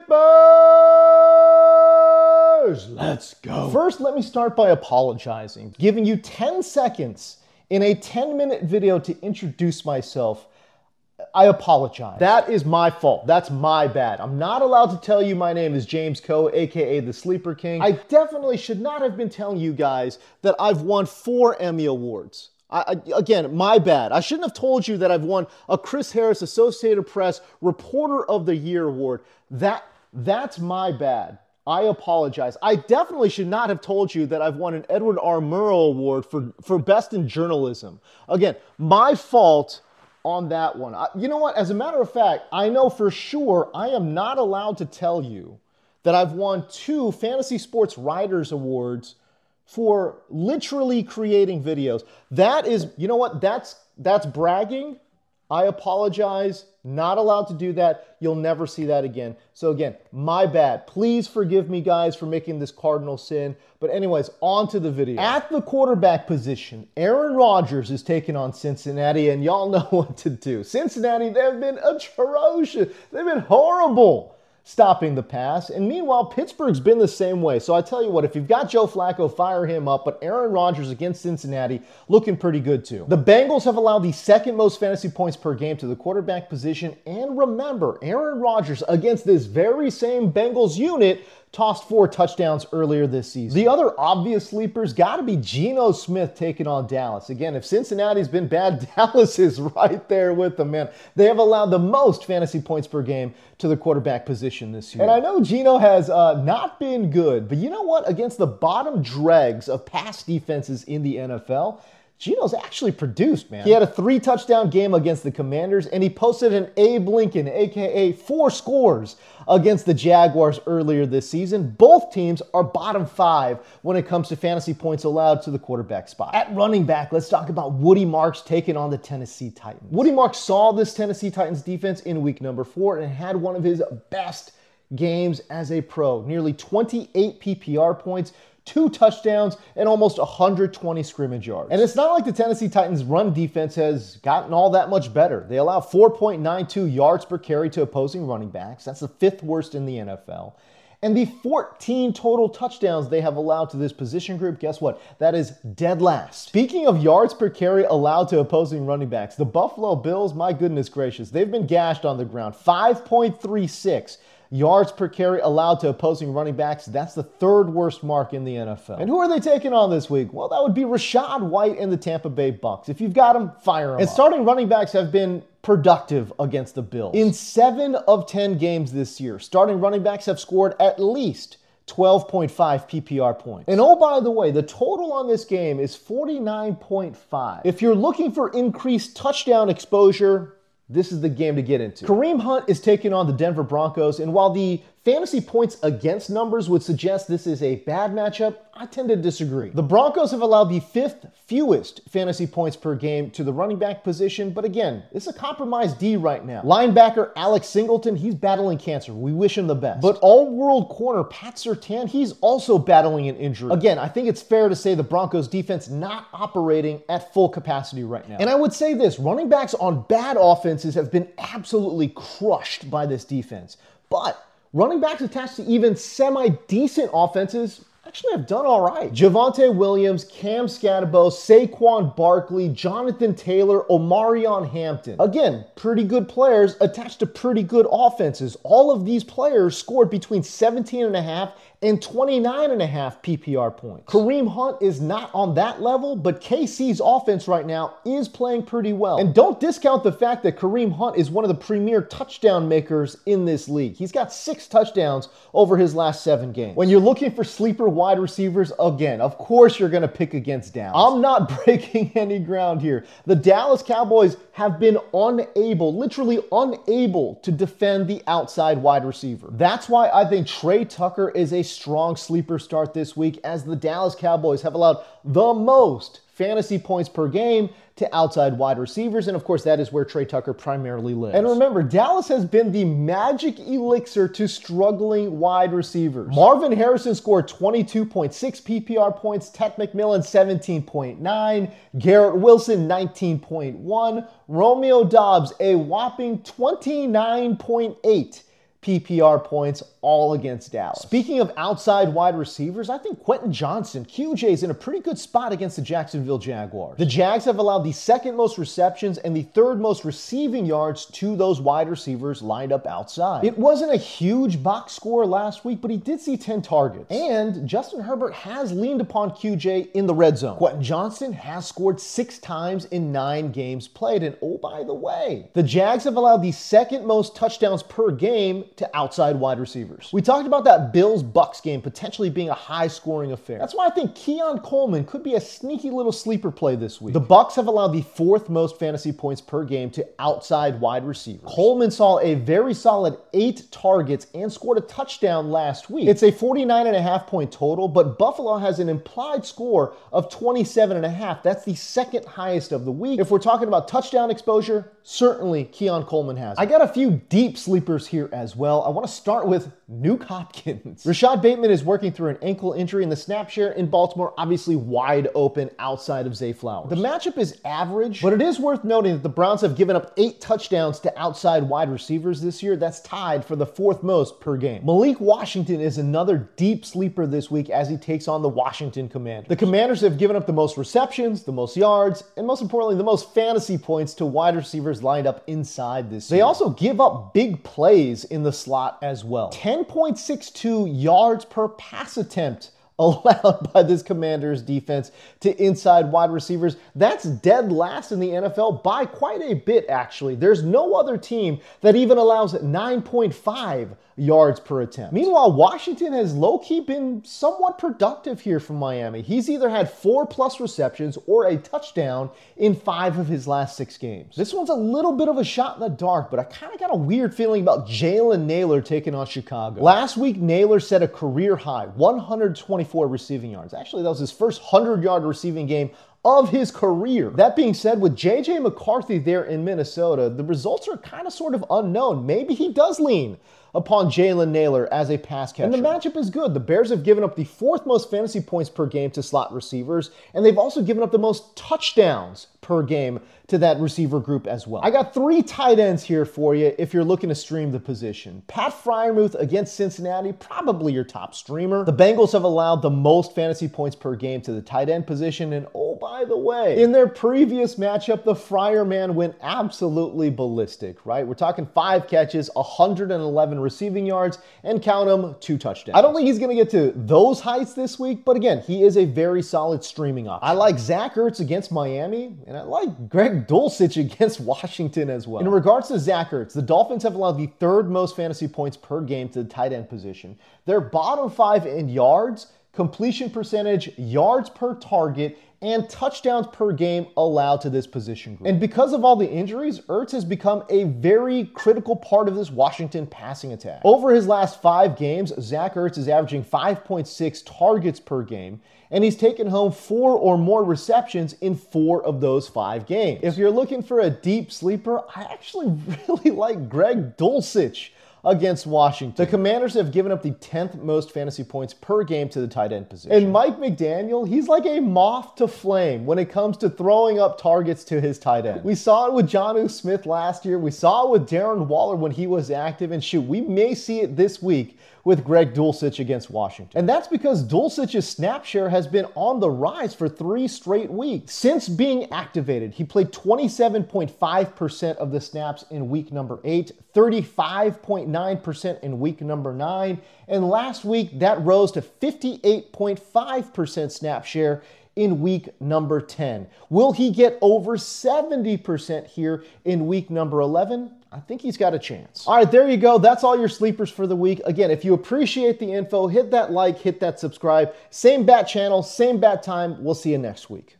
Sleepers! Let's go. First, let me start by apologizing, giving you 10 seconds in a 10-minute video to introduce myself. I apologize. That is my fault. That's my bad. I'm not allowed to tell you my name is James Coe, aka the Sleeper King. I definitely should not have been telling you guys that I've won 4 Emmy Awards. Again, my bad. I shouldn't have told you that I've won a Chris Harris Associated Press Reporter of the Year award. That's my bad. I apologize. I definitely should not have told you that I've won an Edward R. Murrow Award for Best in Journalism. Again, my fault on that one. You know what? As a matter of fact, I know for sure I am not allowed to tell you that I've won 2 Fantasy Sports Writers Awards for literally creating videos. That is, you know what? That's bragging. I apologize. Not allowed to do that. You'll never see that again. So again, my bad. Please forgive me, guys, for making this cardinal sin. But anyways, on to the video. At the quarterback position, Aaron Rodgers is taking on Cincinnati, and y'all know what to do. Cincinnati, they've been atrocious. They've been horrible stopping the pass. And meanwhile, Pittsburgh's been the same way. So I tell you what, if you've got Joe Flacco, fire him up. But Aaron Rodgers against Cincinnati, looking pretty good too. The Bengals have allowed the 2nd most fantasy points per game to the quarterback position. And remember, Aaron Rodgers against this very same Bengals unit tossed 4 touchdowns earlier this season. The other obvious sleepers got to be Geno Smith taking on Dallas. Again, if Cincinnati's been bad, Dallas is right there with them, man. They have allowed the most fantasy points per game to the quarterback position this year. And I know Geno has not been good, but you know what? Against the bottom dregs of pass defenses in the NFL, Geno's actually produced, man. He had a 3-touchdown game against the Commanders, and he posted an Abe Lincoln, aka 4 scores, against the Jaguars earlier this season. Both teams are bottom 5 when it comes to fantasy points allowed to the quarterback spot. At running back, let's talk about Woody Marks taking on the Tennessee Titans. Woody Marks saw this Tennessee Titans defense in week number 4 and had one of his best games as a pro. Nearly 28 PPR points, 2 touchdowns, and almost 120 scrimmage yards. And it's not like the Tennessee Titans' run defense has gotten all that much better. They allow 4.92 yards per carry to opposing running backs. That's the 5th worst in the NFL. And the 14 total touchdowns they have allowed to this position group, guess what? That is dead last. Speaking of yards per carry allowed to opposing running backs, the Buffalo Bills, my goodness gracious, they've been gashed on the ground. 5.36 yards per carry allowed to opposing running backs. That's the 3rd worst mark in the NFL. And who are they taking on this week? Well, that would be Rachaad White and the Tampa Bay Bucks. If you've got them, fire them. And starting running backs have been productive against the Bills. In 7 of 10 games this year, starting running backs have scored at least 12.5 PPR points. And oh, by the way, the total on this game is 49.5. If you're looking for increased touchdown exposure, this is the game to get into. Kareem Hunt is taking on the Denver Broncos, and while the fantasy points against numbers would suggest this is a bad matchup, I tend to disagree. The Broncos have allowed the 5th fewest fantasy points per game to the running back position, but again, it's a compromised D right now. Linebacker Alex Singleton, he's battling cancer. We wish him the best. But all-world corner Pat Surtain, he's also battling an injury. Again, I think it's fair to say the Broncos defense not operating at full capacity right now. And I would say this, running backs on bad offenses have been absolutely crushed by this defense. But running backs attached to even semi-decent offenses actually have done all right. Javonte Williams, Cam Scatterbo, Saquon Barkley, Jonathan Taylor, Omarion Hampton. Again, pretty good players attached to pretty good offenses. All of these players scored between 17.5 and 29.5 PPR points. Kareem Hunt is not on that level, but KC's offense right now is playing pretty well. And don't discount the fact that Kareem Hunt is one of the premier touchdown makers in this league. He's got 6 touchdowns over his last 7 games. When you're looking for sleeper wide receivers, again, of course you're going to pick against Dallas. I'm not breaking any ground here. The Dallas Cowboys have been unable, literally unable to defend the outside wide receiver. That's why I think Tre Tucker is a strong sleeper start this week, as the Dallas Cowboys have allowed the most fantasy points per game to outside wide receivers, and of course that is where Tre Tucker primarily lives. And remember, Dallas has been the magic elixir to struggling wide receivers. Marvin Harrison scored 22.6 PPR points, Ted McMillan 17.9, Garrett Wilson 19.1, Romeo Doubs a whopping 29.8 PPR points, all against Dallas. Speaking of outside wide receivers, I think Quentin Johnston, QJ, is in a pretty good spot against the Jacksonville Jaguars. The Jags have allowed the second most receptions and the third most receiving yards to those wide receivers lined up outside. It wasn't a huge box score last week, but he did see 10 targets. And Justin Herbert has leaned upon QJ in the red zone. Quentin Johnston has scored 6 times in 9 games played. And oh, by the way, the Jags have allowed the second most touchdowns per game to outside wide receivers. We talked about that Bills-Bucks game potentially being a high-scoring affair. That's why I think Keon Coleman could be a sneaky little sleeper play this week. The Bucks have allowed the 4th most fantasy points per game to outside wide receivers. Coleman saw a very solid 8 targets and scored a touchdown last week. It's a 49.5 point total, but Buffalo has an implied score of 27.5. That's the second highest of the week. If we're talking about touchdown exposure, certainly Keon Coleman has it. I got a few deep sleepers here as well. I want to start with Nuk Hopkins. Rashad Bateman is working through an ankle injury, and the snap share in Baltimore obviously wide open outside of Zay Flowers. The matchup is average, but it is worth noting that the Browns have given up 8 touchdowns to outside wide receivers this year. That's tied for the 4th most per game. Malik Washington is another deep sleeper this week as he takes on the Washington Commanders. The Commanders have given up the most receptions, the most yards, and most importantly, the most fantasy points to wide receivers lined up inside this year. They also give up big plays in the slot as well. 10.62 yards per pass attempt allowed by this Commanders defense to inside wide receivers. That's dead last in the NFL by quite a bit, actually. There's no other team that even allows 9.5 yards per attempt. Meanwhile, Washington has low-key been somewhat productive here from Miami. He's either had 4+ receptions or a touchdown in 5 of his last 6 games. This one's a little bit of a shot in the dark, but I kind of got a weird feeling about Jalen Nailor taking on Chicago. Last week, Nailor set a career high, 124 receiving yards. Actually, that was his first 100-yard receiving game of his career. That being said, with J.J. McCarthy there in Minnesota, the results are kind of sort of unknown. Maybe he does lean upon Jalen Nailor as a pass catcher. And the matchup is good. The Bears have given up the 4th most fantasy points per game to slot receivers, and they've also given up the most touchdowns per game to that receiver group as well. I got 3 tight ends here for you if you're looking to stream the position. Pat Freiermuth against Cincinnati, probably your top streamer. The Bengals have allowed the most fantasy points per game to the tight end position, and oh, by the way, in their previous matchup, the Fryer man went absolutely ballistic, right? We're talking 5 catches, 111 receiving yards, and count them, 2 touchdowns. I don't think he's going to get to those heights this week, but again, he is a very solid streaming option. I like Zach Ertz against Miami, and I like Greg Dulcich against Washington as well. In regards to Zach Ertz, the Dolphins have allowed the 3rd most fantasy points per game to the tight end position. They're bottom 5 in yards, completion percentage, yards per target, and touchdowns per game allowed to this position group. And because of all the injuries, Ertz has become a very critical part of this Washington passing attack. Over his last 5 games, Zach Ertz is averaging 5.6 targets per game, and he's taken home 4 or more receptions in 4 of those 5 games. If you're looking for a deep sleeper, I actually really like Greg Dulcich against Washington. The Commanders have given up the 10th most fantasy points per game to the tight end position. And Mike McDaniel, he's like a moth to flame when it comes to throwing up targets to his tight end. We saw it with Geno Smith last year. We saw it with Darren Waller when he was active. And shoot, we may see it this week with Greg Dulcich against Washington. And that's because Dulcich's snap share has been on the rise for 3 straight weeks. Since being activated, he played 27.5% of the snaps in week number 8, 35.9% in week number 9, and last week that rose to 58.5% snap share in week number 10. Will he get over 70% here in week number 11? I think he's got a chance. All right, there you go. That's all your sleepers for the week. Again, if you appreciate the info, hit that like, hit that subscribe. Same bat channel, same bat time. We'll see you next week.